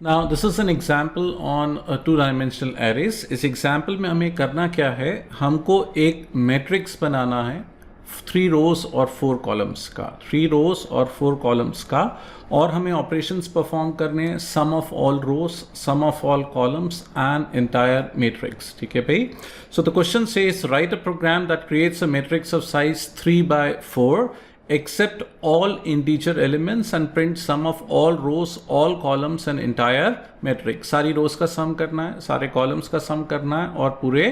Now this is an example on two dimensional arrays. इस example में हमें करना क्या है, हमको एक मैट्रिक्स बनाना है 3 रोज और 4 कॉलम्स का, 3 रोज और 4 कॉलम्स का, और हमें ऑपरेशंस परफॉर्म करने हैं sum of all rows, sum of all columns and entire matrix. ठीक है भाई। So the question says write a program that creates a matrix of size 3/4 except all integer elements and print sum of all rows, all columns and entire matrix। सारी रोज का सम करना है, सारे columns का सम करना है और पूरे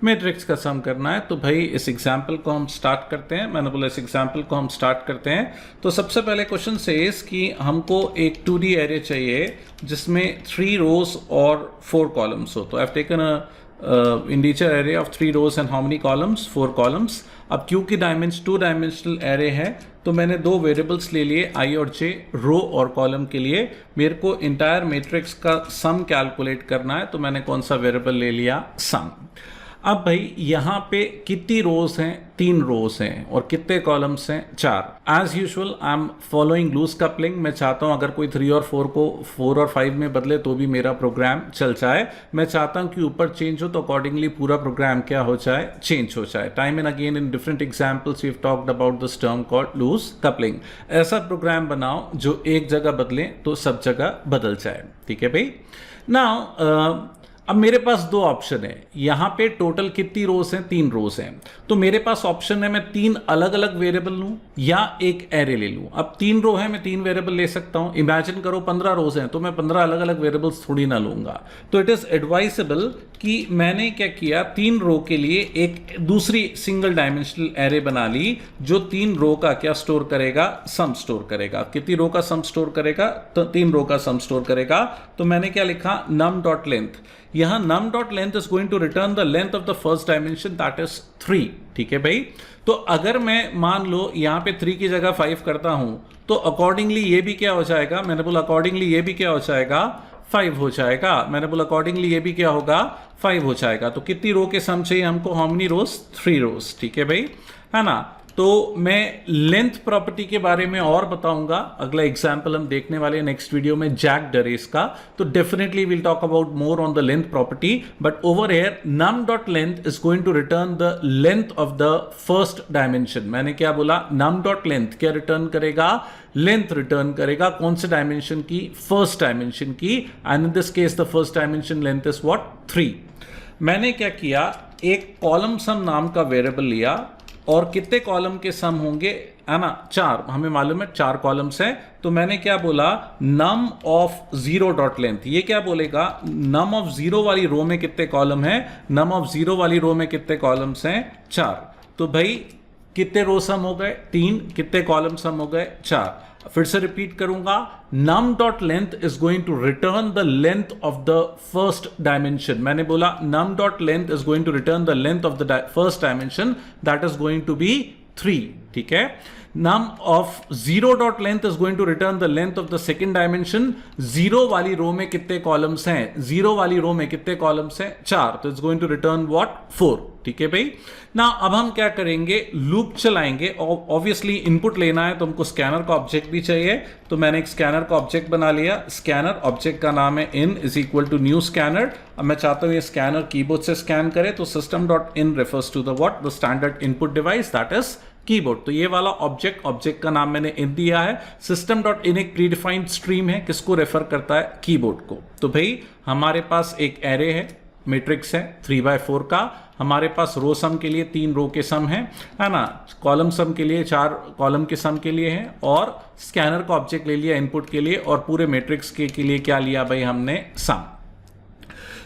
मैट्रिक्स का सम करना है। तो भाई इस एग्जाम्पल को हम स्टार्ट करते हैं। मैंने बोला इस एग्जाम्पल को हम स्टार्ट करते हैं। तो सबसे पहले क्वेश्चन से कि हमको एक 2D एरे चाहिए जिसमें 3 रोज और 4 कॉलम्स हो। तो I have taken a integer array of 3 rows and how many columns, 4 columns. अब क्योंकि 2 डायमेंशनल एरे है तो मैंने 2 वेरिएबल्स ले लिए आई और जे, रो और कॉलम के लिए। मेरे को इंटायर मैट्रिक्स का सम कैलकुलेट करना है तो मैंने कौन सा वेरिएबल ले लिया, सम। अब भाई यहाँ पे कितनी रोज हैं, 3 रोज हैं, और कितने कॉलम्स हैं, 4। As usual I am following loose coupling. मैं चाहता हूँ अगर कोई 3 और 4 को 4 और 5 में बदले तो भी मेरा प्रोग्राम चल जाए। मैं चाहता हूँ कि ऊपर चेंज हो तो अकॉर्डिंगली पूरा प्रोग्राम क्या हो जाए, चेंज हो जाए। Time and again in different examples we have talked about this term called loose coupling. ऐसा प्रोग्राम बनाओ जो एक जगह बदले तो सब जगह बदल जाए। ठीक है भाई। नाउ अब मेरे पास 2 ऑप्शन है। यहाँ पे टोटल कितनी रोज हैं, 3 रोज हैं। तो मेरे पास ऑप्शन है मैं 3 अलग अलग वेरिएबल लूँ या एक एरे ले लूँ। अब 3 रो है, मैं 3 वेरिएबल ले सकता हूँ। इमेजिन करो 15 रोज हैं तो मैं 15 अलग अलग वेरिएबल्स थोड़ी ना लूँगा। तो इट इज़ एडवाइसेबल कि मैंने क्या किया, 3 रो के लिए एक दूसरी सिंगल डायमेंशनल एरे बना ली जो 3 रो का क्या स्टोर करेगा, सम स्टोर करेगा। कितनी रो का सम स्टोर करेगा, तो 3 रो का सम स्टोर करेगा। तो मैंने क्या लिखा, num डॉट लेंथ। यहाँ num dot length is going to return the length of the first dimension that is 3। ठीक है भाई। तो अगर मैं मान लो यहाँ पे 3 की जगह 5 करता हूं तो अकॉर्डिंगली ये भी क्या हो जाएगा, मैंने बोला अकॉर्डिंगली ये भी क्या हो जाएगा, 5 हो जाएगा। मैंने बोला अकॉर्डिंगली ये भी क्या होगा, 5 हो जाएगा। तो कितनी रो के सम चाहिए हमको, हाउ मेनी रोज, 3 रोज। ठीक है भाई, है ना। तो मैं लेंथ प्रॉपर्टी के बारे में और बताऊंगा। अगला एग्जाम्पल हम देखने वाले हैं नेक्स्ट वीडियो में जैक डरेस का। तो definitely will talk about more on the length property. But over here num dot length is going to return the length of the first dimension. मैंने क्या बोला, num डॉट लेंथ क्या return करेगा, length return करेगा। कौन से dimension की, first dimension की। And in this case the first dimension length is what, 3। मैंने क्या किया, एक कॉलम सम नाम का वेरिएबल लिया और कितने कॉलम के सम होंगे, है ना, 4। हमें मालूम है 4 कॉलम्स हैं। तो मैंने क्या बोला, नम ऑफ 0 डॉट लेंथ। ये क्या बोलेगा, नम ऑफ 0 वाली रो में कितने कॉलम हैं, नम ऑफ 0 वाली रो में कितने कॉलम्स हैं, 4। तो भाई कितने रो सम हो गए, 3। कितने कॉलम सम हो गए, 4। फिर से रिपीट करूंगा, num dot length is going to return the length of the first dimension. मैंने बोला num dot length is going to return the length of the first dimension that is going to be 3। ठीक है। num of 0 dot length is going to return the length of the second dimension. 0 वाली रो में कितने columns हैं, 0 वाली रो में कितने columns हैं, 4। तो it's going to return what, 4। ठीक है भाई ना। अब हम क्या करेंगे, लूप चलाएंगे। ऑब्वियसली इनपुट लेना है तो हमको स्कैनर का ऑब्जेक्ट भी चाहिए। तो मैंने एक स्कैनर का ऑब्जेक्ट बना लिया। स्कैनर ऑब्जेक्ट का नाम है in is equal to new scanner. अब मैं चाहता हूं ये स्कैनर कीबोर्ड से स्कैन करे तो system dot in refers to the what, the standard input device that is keyboard. तो ये वाला ऑब्जेक्ट का नाम मैंने इन दिया है। सिस्टम डॉट इन एक प्रीडिफाइंड स्ट्रीम है, किसको रेफर करता है, कीबोर्ड को। तो भाई हमारे पास एक एरे है, मैट्रिक्स है 3/4 का। हमारे पास रो सम के लिए 3 रो के सम है ना। कॉलम सम के लिए 4 कॉलम के सम के लिए है। और स्कैनर का ऑब्जेक्ट ले लिया इनपुट के लिए, और पूरे मैट्रिक्स के लिए क्या लिया भाई हमने, सम।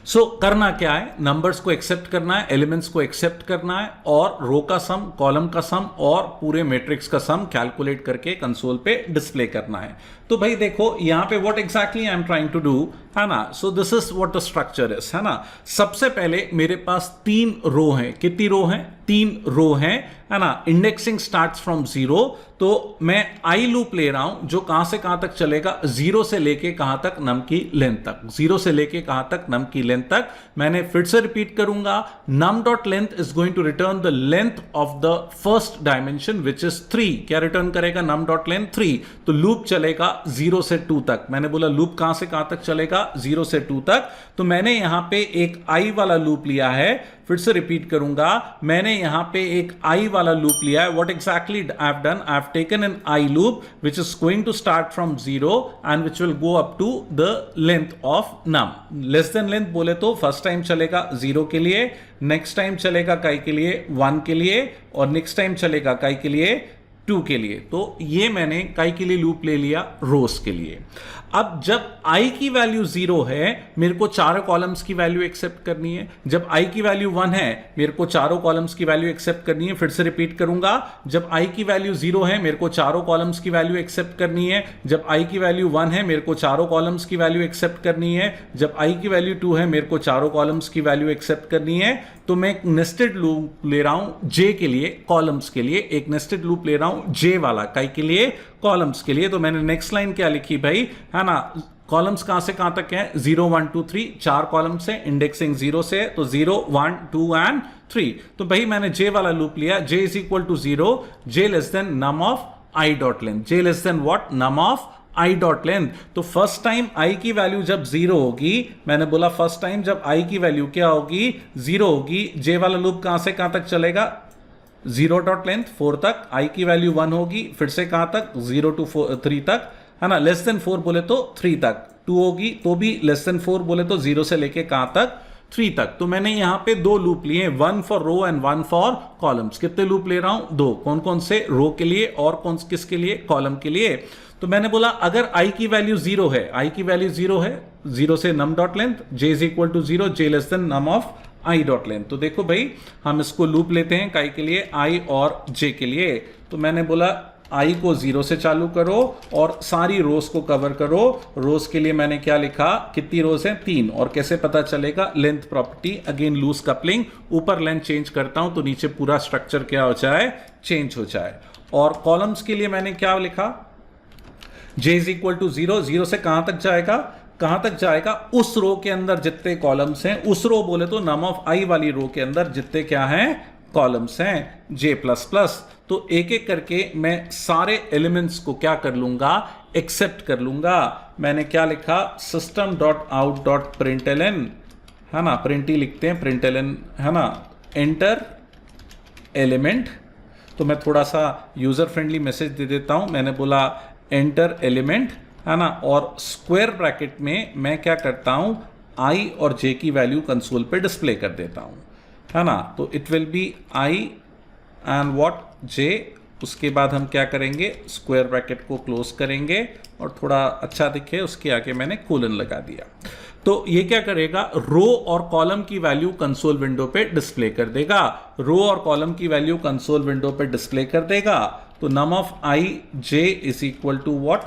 सो करना क्या है, नंबर्स को एक्सेप्ट करना है, एलिमेंट्स को एक्सेप्ट करना है, और रो का सम, कॉलम का सम और पूरे मैट्रिक्स का सम कैलकुलेट करके कंसोल पे डिस्प्ले करना है। तो भाई देखो यहाँ पे what exactly I am trying to do, है ना। So this is what the structure is, है ना। सबसे पहले मेरे पास 3 रो हैं। कितनी रो हैं, 3 रो हैं, है ना। इंडेक्सिंग स्टार्ट्स फ्रॉम 0, तो मैं आई लूप ले रहा हूं जो कहां से कहां तक चलेगा, 0 से लेके कहां तक, नम की लेंथ तक, 0 से लेके कहां तक, नम की लेंथ तक। मैंने फिर से रिपीट करूंगा, num dot length is going to return the length of the first dimension which is 3। क्या रिटर्न करेगा num डॉट लेंथ 3। तो लूप चलेगा 0 से 2 तक। मैंने बोला लूप कहां से कहां तक चलेगा, 0 से 2 तक। तो मैंने यहां पे एक आई वाला लूप लिया है, फिर से रिपीट करूंगा, मैंने यहां पे एक आई वाला लूप लिया है। What exactly I have done, I have taken an I loop which is going to start from 0 and which will go up to the length of num. Less than length बोले तो first time चलेगा 0 के लिए, next time चलेगा काई के लिए 1 के लिए, और नेक्स्ट टाइम चलेगा काई के लिए 2 के लिए। तो ये मैंने काई के लिए लूप ले लिया रोज के लिए। अब जब i की वैल्यू 0 है, मेरे को चारों कॉलम्स की वैल्यू एक्सेप्ट करनी है। जब i की वैल्यू 1 है, मेरे को चारों कॉलम्स की वैल्यू एक्सेप्ट करनी है। फिर से रिपीट करूंगा, जब i की वैल्यू 0 है, मेरे को चारों कॉलम्स की वैल्यू एक्सेप्ट करनी है। जब i की वैल्यू 1 है, मेरे को चारों कॉलम्स की वैल्यू एक्सेप्ट करनी है। जब i की वैल्यू 2 है, मेरे को चारों कॉलम्स की वैल्यू एक्सेप्ट करनी है। तो मैं एक नेस्टेड लूप ले रहा हूं j के लिए, कॉलम्स के लिए एक नेस्टेड लूप ले रहा हूं j वाला, काई के लिए, कॉलम्स के लिए। तो मैंने नेक्स्ट लाइन क्या लिखी भाई, है ना, कॉलम्स कहां से कहां तक है, 0 1 2 3, 4 कॉलम्स है, इंडेक्सिंग 0 से, तो 0 1 2 एंड 3। तो भाई मैंने j वाला लूप लिया, j is equal to 0, j less than num of i dot length, j less than what, num of i dot length. तो फर्स्ट टाइम i की वैल्यू जब 0 होगी, मैंने बोला फर्स्ट टाइम जब i की वैल्यू क्या होगी, 0 होगी, j वाला लूप कहां से कहां तक चलेगा, 0 डॉट लेंथ 4 तक, i की वैल्यू 1 होगी, फिर से कहां तक, 0 टू 3 तक, है ना। लेस देन 4 बोले तो 3 तक, 2 होगी तो भी लेस देन 4 बोले तो 0 से लेके कहां तक, 3 तक। तो मैंने यहां पे 2 लूप लिए, 1 for row and 1 for columns. कितने लूप ले रहा हूं, 2। कौन कौन से, रो के लिए और कौन किसके लिए, कॉलम के लिए। तो मैंने बोला अगर i की वैल्यू 0 है, i की वैल्यू 0 है, 0 से num dot length, j is equal to 0, j less than num of i dot length. तो देखो भाई हम इसको लूप लेते हैं काई के लिए, i और j के लिए। तो मैंने बोला i को 0 से चालू करो और सारी रोज को कवर करो। रोज के लिए मैंने क्या लिखा, कितनी रोज हैं, 3। और कैसे पता चलेगा, length property, again loose coupling, ऊपर लेंथ चेंज करता हूं तो नीचे पूरा स्ट्रक्चर क्या हो जाए, चेंज हो जाए। और कॉलम्स के लिए मैंने क्या लिखा, j इज इक्वल टू 0, 0 से कहां तक जाएगा, कहां तक जाएगा, उस रो के अंदर जितने कॉलम्स हैं, उस रो बोले तो नम ऑफ i वाली रो के अंदर जितने क्या हैं, कॉलम्स हैं, j प्लस प्लस। तो एक एक करके मैं सारे एलिमेंट्स को क्या कर लूंगा, एक्सेप्ट कर लूंगा। मैंने क्या लिखा, system dot out dot println, है ना, प्रिंटी लिखते हैं, प्रिंटलन, है ना, एंटर एलिमेंट। तो मैं थोड़ा सा यूजर फ्रेंडली मैसेज दे देता हूं, मैंने बोला एंटर एलिमेंट, है ना, और स्क्वायर ब्रैकेट में मैं क्या करता हूं, i और j की वैल्यू कंसोल पे डिस्प्ले कर देता हूं, है ना। तो it will be i and what, j। उसके बाद हम क्या करेंगे, स्क्वायर ब्रैकेट को क्लोज करेंगे और थोड़ा अच्छा दिखे उसके आगे मैंने कोलन लगा दिया। तो ये क्या करेगा, रो और कॉलम की वैल्यू कंसोल विंडो पे डिस्प्ले कर देगा, रो और कॉलम की वैल्यू कंसोल विंडो पे डिस्प्ले कर देगा। तो num of i j is equal to what,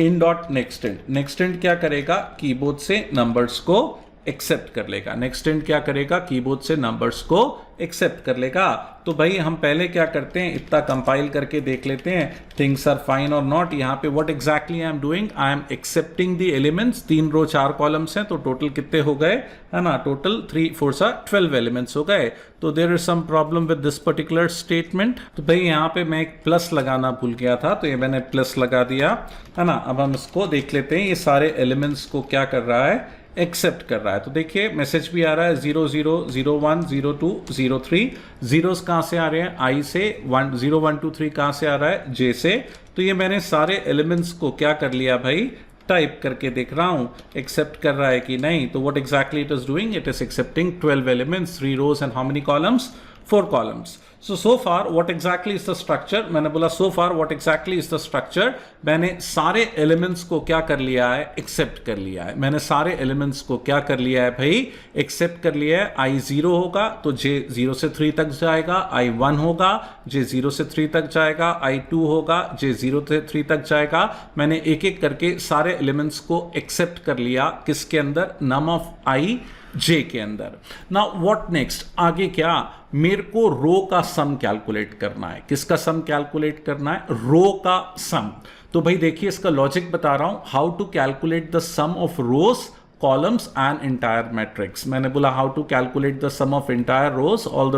in dot next int. Next int क्या करेगा, कीबोर्ड से नंबर्स को एक्सेप्ट कर लेगा। नेक्स्टेंड क्या करेगा, कीबोर्ड से नंबर्स को एक्सेप्ट कर लेगा। तो भाई हम पहले क्या करते हैं, इतना कंपाइल करके देख लेते हैं, थिंग्स आर फाइन और नॉट। यहाँ पे what exactly I am doing, I am accepting the elements. 3 row 4 columns हैं, तो टोटल कितने हो गए, है ना, टोटल 3 4 12 एलिमेंट्स हो गए। तो there is some problem with this particular statement. तो भाई यहाँ पे मैं एक प्लस लगाना भूल गया था, तो ये मैंने प्लस लगा दिया, है ना। अब हम इसको देख लेते हैं, ये सारे एलिमेंट्स को क्या कर रहा है, एक्सेप्ट कर रहा है। तो देखिए मैसेज भी आ रहा है 0 0 0 1 0 2 0 3। जीरोस कहाँ से आ रहे हैं, i से, 1 0 1 2 3 कहाँ से आ रहा है, j से। तो ये मैंने सारे एलिमेंट्स को क्या कर लिया भाई, टाइप करके देख रहा हूँ एक्सेप्ट कर रहा है कि नहीं। तो what exactly it is doing, it is accepting 12 elements, 3 rows and how many columns, 4 columns. so far what exactly is the structure, मैंने बोला so far what exactly is the structure, मैंने सारे एलिमेंट्स को क्या कर लिया है, एक्सेप्ट कर लिया है। मैंने सारे एलिमेंट्स को क्या कर लिया है भाई, एक्सेप्ट कर लिया है। i 0 होगा तो j 0 से 3 तक जाएगा, i 1 होगा j 0 से 3 तक जाएगा, i 2 होगा j 0 से 3 तक जाएगा। मैंने एक एक करके सारे एलिमेंट्स को एक्सेप्ट कर लिया, किसके अंदर, नम ऑफ i जे के अंदर। नाउ व्हाट नेक्स्ट, आगे क्या, मेरे को रो का सम कैलकुलेट करना है। किसका सम कैलकुलेट करना है? रो का सम। तो भाई देखिए इसका लॉजिक बता रहा हूं, how to calculate the sum of rows, columns and entire matrix। मैंने बोला how to calculate the sum of entire rows, all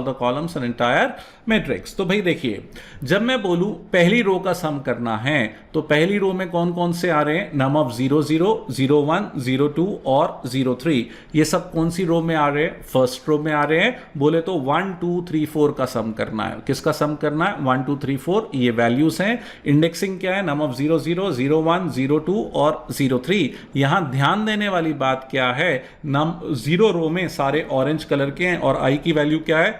the columns and entire matrix। तो भाई देखिए जब मैं बोलूं पहली रो का सम करना है तो पहली रो में कौन कौन से आ रहे हैं? नम ऑफ 0 0 0 1 0 2 और 0 3। ये सब कौन सी रो में आ रहे हैं? फर्स्ट रो में आ रहे हैं। बोले तो 1 2 3 4 का सम करना है। किसका सम करना है? 1 2 3 4। ये वैल्यूज हैं। इंडेक्सिंग क्या है? नम ऑफ 0 0 0 1 0 2 और 0 3। यहां ध्यान देने वाली बात क्या है? नम 0 रो में सारे ऑरेंज कलर के हैं और आई की वैल्यू क्या है?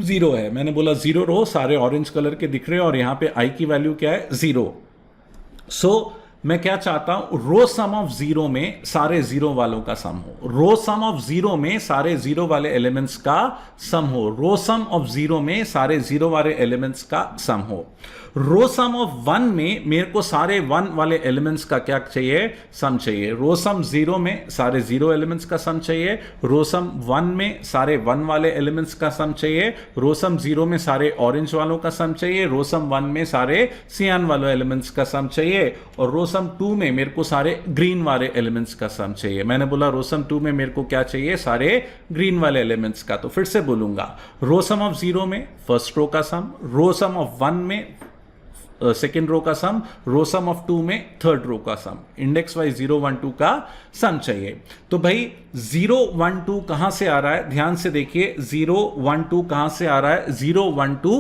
0 है। मैंने बोला 0 रो सारे ऑरेंज कलर के दिख रहे हैं और यहां पे आई की वैल्यू क्या है? 0। सो मैं क्या चाहता हूं? रो सम ऑफ 0 में सारे 0 वालों का सम हो। रो सम ऑफ 0 में सारे 0 वाले एलिमेंट्स का सम हो। रो सम ऑफ 0 में सारे 0 वाले एलिमेंट्स का सम हो। रो सम ऑफ 1 में मेरे को सारे 1 वाले एलिमेंट्स का क्या चाहिए? सम चाहिए। रो सम 0 में सारे 0 एलिमेंट्स का सम चाहिए। रो सम 1 में सारे 1 वाले एलिमेंट्स का सम चाहिए। रो सम 0 में सारे ऑरेंज वालों का सम चाहिए। रो सम 1 में सारे सियान वाले एलिमेंट्स का सम चाहिए। और रो सम 2 में मेरे को सारे ग्रीन वाले एलिमेंट्स का सम चाहिए। मैंने बोला रो सम 2 में मेरे को क्या चाहिए? सारे ग्रीन वाले एलिमेंट्स का। तो फिर से बोलूंगा, रो सम ऑफ 0 में फर्स्ट रो का सम, रो सम ऑफ 1 में सेकेंड रो का सम, रो सम ऑफ 2 में थर्ड रो का सम। इंडेक्स वाइज 0 1 2 का सम चाहिए। तो भाई 0 1 2 कहां से आ रहा है? ध्यान से देखिए 0 1 2 कहां से आ रहा है? 0 1 2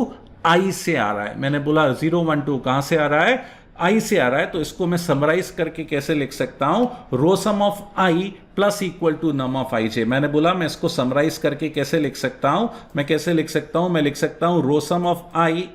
आई से आ रहा है। मैंने बोला 0 1 2 कहां से आ रहा है? आई से आ रहा है। तो इसको मैं समराइज करके कैसे लिख सकता हूं? Row sum of I plus equal to num of I J. मैंने बोला मैं इसको समराइज करके कैसे लिख सकता हूं? मैं कैसे लिख सकता हूं? मैं लिख सकता हूं row sum of I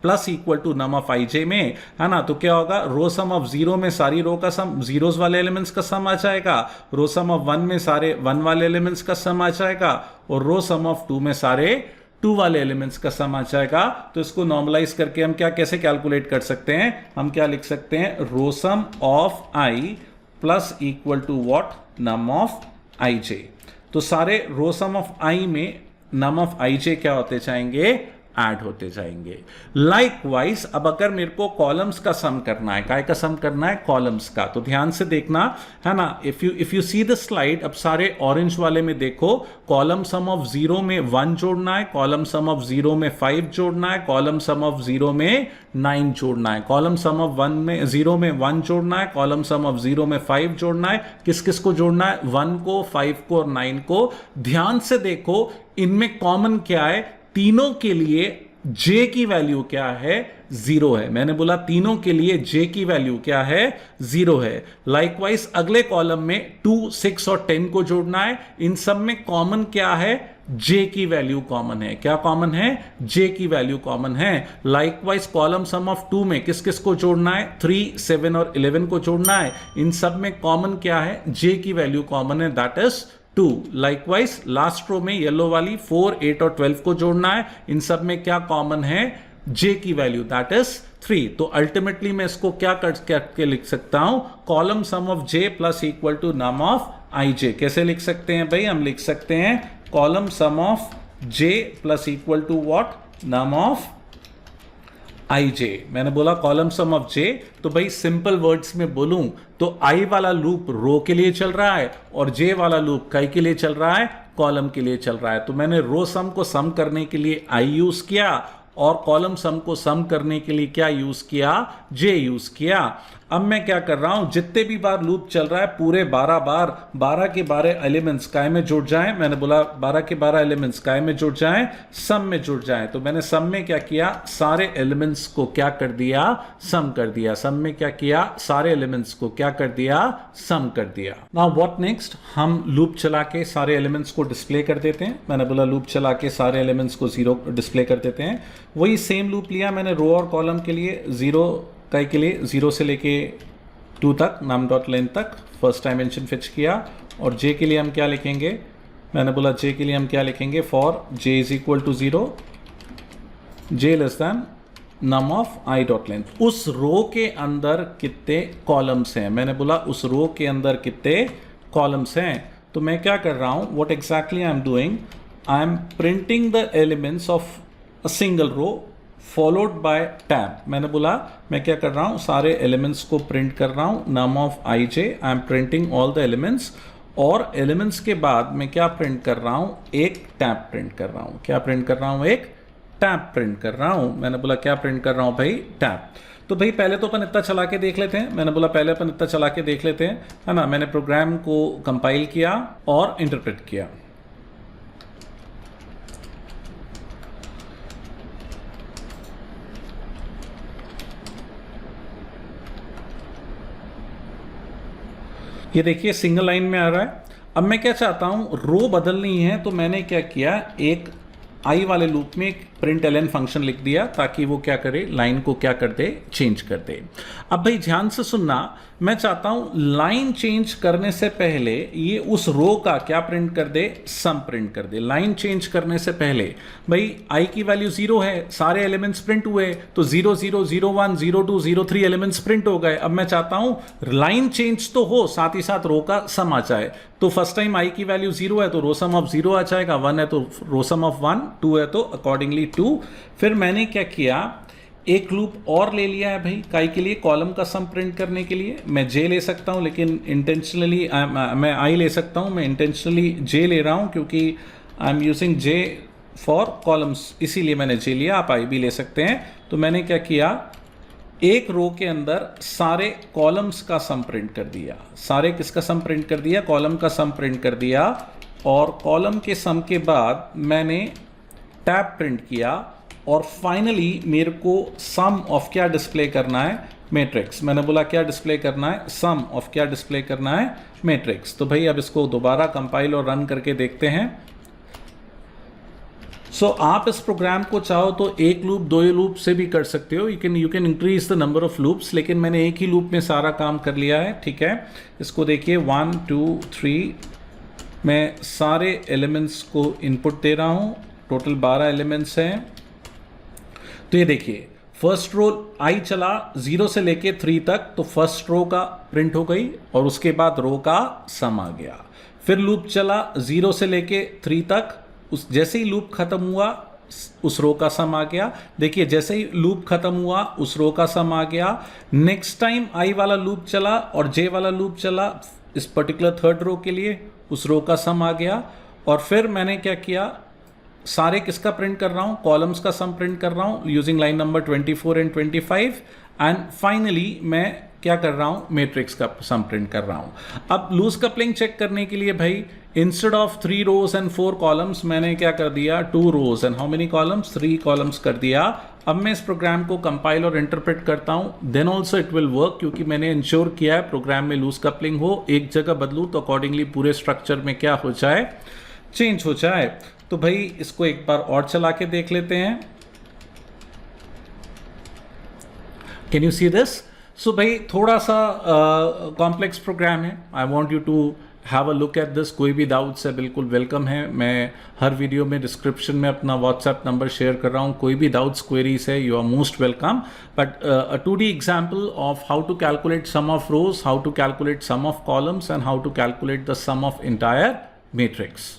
plus equal to num of I J में, है ना। तो क्या होगा? रो सम ऑफ 0 में सारी रो का सम, जीरोस वाले एलिमेंट्स का सम आ जाएगा। रो सम ऑफ 1 में सारे 1 वाले एलिमेंट्स का सम आ जाएगा। और रो सम ऑफ 2 में सारे 2 वाले एलिमेंट्स का सम आ जाएगा। तो इसको नॉर्मलाइज करके हम क्या कैसे कैलकुलेट कर सकते हैं? हम क्या लिख सकते हैं? Row sum of I plus equal to what? Num of I J. तो सारे रो सम ऑफ आई में नम ऑफ आई जे क्या होते जाएंगे? ऐड होते जाएंगे। लाइकवाइज अब अगर मेरे को कॉलम्स का सम करना है, काय का सम करना है? कॉलम्स का। तो ध्यान से देखना, है ना। If you see the slide, अब सारे ऑरेंज वाले में देखो, कॉलम सम ऑफ 0 में 1 जोड़ना है, कॉलम सम ऑफ 0 में 5 जोड़ना है, कॉलम सम ऑफ 0 में 9 जोड़ना है, कॉलम सम ऑफ 1 में 0 में 1 जोड़ना है, कॉलम सम ऑफ 0 में 5 जोड़ना है। किस किस को जोड़ना है? 1 को, 5 को और 9 को। ध्यान से देखो इनमें कॉमन क्या है? तीनों के लिए j की वैल्यू क्या है? 0 है। मैंने बोला तीनों के लिए j की वैल्यू क्या है? 0 है। लाइकवाइज अगले कॉलम में 2 6 और 10 को जोड़ना है। इन सब में कॉमन क्या है? j की वैल्यू कॉमन है। क्या कॉमन है? j की वैल्यू कॉमन है। लाइकवाइज कॉलम सम ऑफ 2 में किस किस को जोड़ना है? 3 7 और 11 को जोड़ना है। इन सब में कॉमन क्या है? j की वैल्यू कॉमन है, that is 2। Likewise last row में येलो वाली 4 8 और 12 को जोड़ना है। इन सब में क्या कॉमन है? j की वैल्यू, दैट इज 3। तो अल्टीमेटली मैं इसको क्या करके लिख सकता हूं? Column sum of j plus equal to num of I J. कैसे लिख सकते हैं भाई? हम लिख सकते हैं column sum of j plus equal to what? Num of I J. मैंने बोला कॉलम सम ऑफ j, तो भाई सिंपल वर्ड्स में बोलूं तो i वाला लूप रो के लिए चल रहा है और j वाला लूप काय के लिए चल रहा है? कॉलम के लिए चल रहा है। तो मैंने रो सम को सम करने के लिए i यूज किया और कॉलम सम को सम करने के लिए क्या यूज किया? j यूज किया। अब मैं क्या कर रहा हूं? जितने भी बार लूप चल रहा है पूरे 12 बार 12 के 12 एलिमेंट्स काय में जुड़ जाएं। मैंने बोला 12 के 12 एलिमेंट्स काय में जुड़ जाएं? सम में जुड़ जाएं। तो मैंने सम में क्या किया? सारे एलिमेंट्स को क्या कर दिया? सम कर दिया। सम में क्या किया? सारे एलिमेंट्स को क्या कर दिया? सम कर दिया। Now what next? हम लूप चला के सारे एलिमेंट्स को डिस्प्ले कर देते हैं। मैंने बोला लूप चला के सारे एलिमेंट्स को 0 डिस्प्ले कर देते हैं। वही सेम लूप लिया मैंने रो और कॉलम के लिए। 0 काय के लिए 0 से लेके 2 तक, नम डॉट लेंथ तक फर्स्ट डायमेंशन फिच किया। और j के लिए हम क्या लिखेंगे? मैंने बोला j के लिए हम क्या लिखेंगे? For j is equal to 0, j less than num of I dot length. उस रो के अंदर कितने कॉलम्स हैं? मैंने बोला उस रो के अंदर कितने कॉलम्स हैं? तो मैं क्या कर रहा हूँ, what exactly I am doing, I am printing the elements of a single row followed by tab. मैंने बोला मैं क्या कर रहा हूँ, सारे एलिमेंट्स को प्रिंट कर रहा हूँ, num of I J, I am printing all the elements, और एलिमेंट्स के बाद मैं क्या प्रिंट कर रहा हूँ, एक टैब प्रिंट कर रहा हूँ। क्या प्रिंट कर रहा हूँ, एक टैब प्रिंट कर रहा हूँ। मैंने बोला क्या प्रिंट कर रहा हूँ भाई, टैब। तो भाई पहले तो अपन इतना चला के देख लेते हैं, मैंने बोला पहले अपन इतना चला के देख लेते हैं, है ना। मैंने प्रोग्राम को कंपाइल किया और इंटरप्रेट किया। ये देखिए सिंगल लाइन में आ रहा है। अब मैं क्या चाहता हूं, रो बदलनी है, तो मैंने क्या किया, एक आई वाले लूप में एक प्रिंट एल एन फंक्शन लिख दिया ताकि वो क्या करे, लाइन को क्या कर दे, चेंज कर दे। अब भाई ध्यान से सुनना, मैं चाहता हूं लाइन चेंज करने से पहले ये उस रो का क्या प्रिंट कर दे, सम प्रिंट कर दे। लाइन चेंज करने से पहले भाई आई की वैल्यू 0 है, सारे एलिमेंट्स प्रिंट हुए, तो 0 0 0 1 0 2 0 3 एलिमेंट्स प्रिंट हो गए। अब मैं चाहता हूं लाइन चेंज तो हो, साथ ही साथ रो का सम आ जाए। तो फर्स्ट टाइम आई की वैल्यू 0 है तो रो सम ऑफ 0 आ जाएगा, 1 है तो रो सम ऑफ 1, 2 है तो अकॉर्डिंगली 2। फिर मैंने क्या किया, एक लूप और ले लिया है भाई काई के लिए, कॉलम का सम प्रिंट करने के लिए। मैं जे ले सकता हूं, लेकिन इंटेंशनली मैं आई ले सकता हूं, मैं इंटेंशनली जे ले रहा हूं क्योंकि I am using J for columns, इसीलिए मैंने जे लिया। आप आई भी ले सकते हैं। तो मैंने क्या किया, एक रो के अंदर सारे कॉलम्स का सम प्रिंट कर दिया। सारे किसका सम प्रिंट कर दिया, कॉलम का सम प्रिंट कर दिया। और कॉलम के सम के बाद मैंने टैब प्रिंट किया, और फाइनली मेरे को सम ऑफ क्या डिस्प्ले करना है, मैट्रिक्स। मैंने बोला क्या डिस्प्ले करना है, सम ऑफ क्या डिस्प्ले करना है, मैट्रिक्स। तो भाई अब इसको दोबारा कंपाइल और रन करके देखते हैं। आप इस प्रोग्राम को चाहो तो एक लूप, दो लूप से भी कर सकते हो, you can increase the number of loops, लेकिन मैंने एक ही लूप में सारा काम कर लिया है। ठीक है, इसको देखिए 1 2 3, मैं सारे एलिमेंट्स को इनपुट दे रहा हूँ, टोटल 12 एलिमेंट्स हैं। तो ये देखिए फर्स्ट रो आई चला 0 से लेके 3 तक, तो फर्स्ट रो का प्रिंट हो गई और उसके बाद रो का सम आ गया। फिर लूप चला 0 से लेके 3 तक, उस जैसे ही लूप खत्म हुआ उस रो का सम आ गया। देखिए जैसे ही लूप खत्म हुआ उस रो का सम आ गया। नेक्स्ट टाइम आई वाला लूप चला और जे वाला लूप चला इस पर्टिकुलर थर्ड रो के लिए, उस रो का सम आ गया। और फिर मैंने क्या किया, सारे किसका प्रिंट कर रहा हूं, कॉलम्स का सम प्रिंट कर रहा हूं using line number 24 and 25। And finally मैं क्या कर रहा हूं, मैट्रिक्स का सम प्रिंट कर रहा हूं। अब लूज कपलिंग चेक करने के लिए भाई instead of 3 rows and 4 columns मैंने क्या कर दिया, 2 rows and how many columns, 3 columns कर दिया। अब मैं इस प्रोग्राम को कंपाइल और इंटरप्रेट करता हूं, then also it will work, क्योंकि मैंने इंश्योर किया है प्रोग्राम में लूज कपलिंग हो, एक जगह बदलूं तो अकॉर्डिंगली पूरे स्ट्रक्चर में क्या हो जाए, चेंज हो जाए। तो भाई इसको एक बार और चला के देख लेते हैं। Can you see this? So भाई थोड़ा सा कॉम्प्लेक्स प्रोग्राम है, I want you to have a look at this. कोई भी डाउट्स है बिल्कुल वेलकम है। मैं हर वीडियो में डिस्क्रिप्शन में अपना व्हाट्सएप नंबर शेयर कर रहा हूँ, कोई भी डाउट्स क्वेरीज है you are most welcome. But a 2D example of how to calculate sum of rows, how to calculate sum of columns and how to calculate the sum of entire matrix.